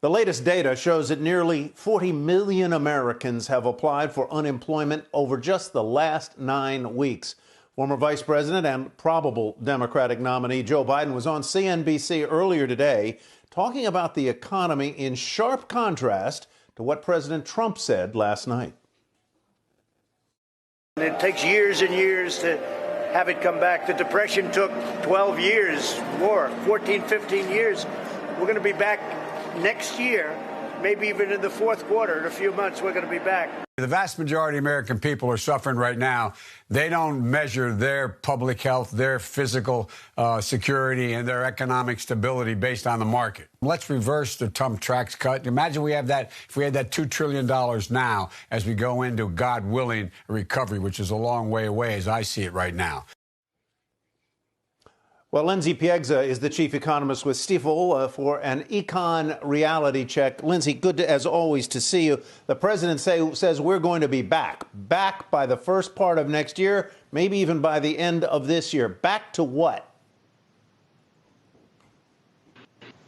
The latest data shows that nearly 40 million Americans have applied for unemployment over just the last 9 weeks. Former Vice President and probable Democratic nominee Joe Biden was on CNBC earlier today talking about the economy in sharp contrast to what President Trump said last night. It takes years and years to have it come back. The Depression took 12 years, more, 14, 15 years. We're going to be back next year, maybe even in the fourth quarter. In a few months, we're going to be back. The vast majority of American people are suffering right now. They don't measure their public health, their physical security, and their economic stability based on the market. Let's reverse the Trump tax cut. Imagine we have that, if we had that $2 trillion now as we go into, God willing, recovery, which is a long way away as I see it right now. Well, Lindsey Piegza is the chief economist with Stifel for an econ reality check. Lindsey, good as always to see you. The president says we're going to be back by the first part of next year, maybe even by the end of this year. Back to what?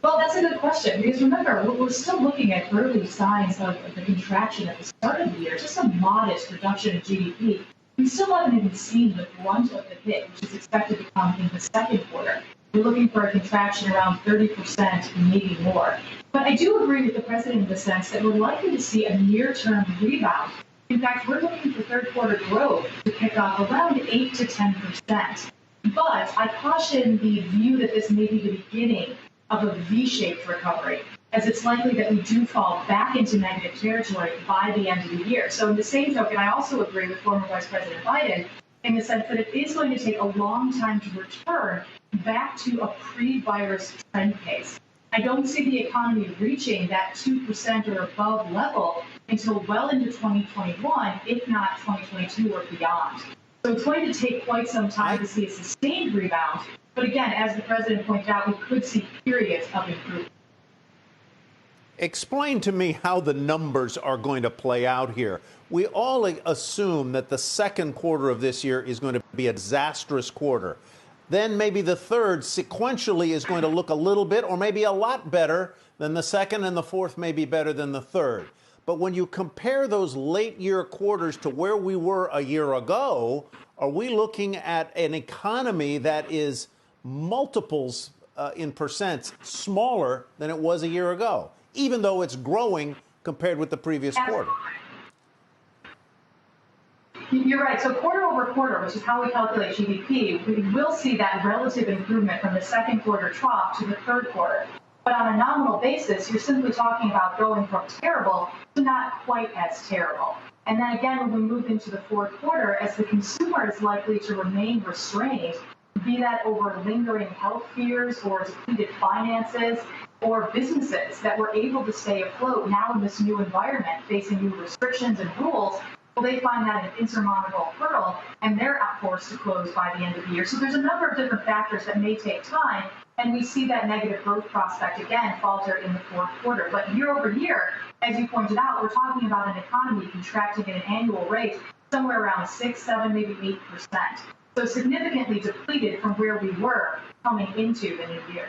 Well, that's a good question, because remember, we're still looking at early signs of the contraction at the start of the year, just a modest reduction of GDP. We still haven't even seen the brunt of the hit, which is expected to come in the second quarter. We're looking for a contraction around 30%, maybe more. But I do agree with the president in the sense that we're likely to see a near-term rebound. In fact, we're looking for third quarter growth to pick up around 8 to 10%. But I caution the view that this may be the beginning of a V-shaped recovery, as it's likely that we do fall back into negative territory by the end of the year. So in the same token, I also agree with former Vice President Biden in the sense that it is going to take a long time to return back to a pre-virus trend pace. I don't see the economy reaching that 2% or above level until well into 2021, if not 2022 or beyond. So it's going to take quite some time to see a sustained rebound. But again, as the president pointed out, we could see periods of improvement. Explain to me how the numbers are going to play out here. We all assume that the second quarter of this year is going to be a disastrous quarter. Then maybe the third sequentially is going to look a little bit or maybe a lot better than the second, and the fourth may be better than the third. But when you compare those late year quarters to where we were a year ago, are we looking at an economy that is multiples in percents smaller than it was a year ago, even though it's growing compared with the previous quarter? You're right. So quarter over quarter, which is how we calculate GDP, we will see that relative improvement from the second quarter trough to the third quarter. But on a nominal basis, you're simply talking about going from terrible to not quite as terrible. And then again, when we move into the fourth quarter, as the consumer is likely to remain restrained, be that over lingering health fears or depleted finances, or businesses that were able to stay afloat now in this new environment, facing new restrictions and rules, well, they find that an insurmountable hurdle, and they're forced to close by the end of the year. So there's a number of different factors that may take time, and we see that negative growth prospect again falter in the fourth quarter. But year over year, as you pointed out, we're talking about an economy contracting at an annual rate somewhere around 6, 7, maybe 8%. So significantly depleted from where we were coming into the new year.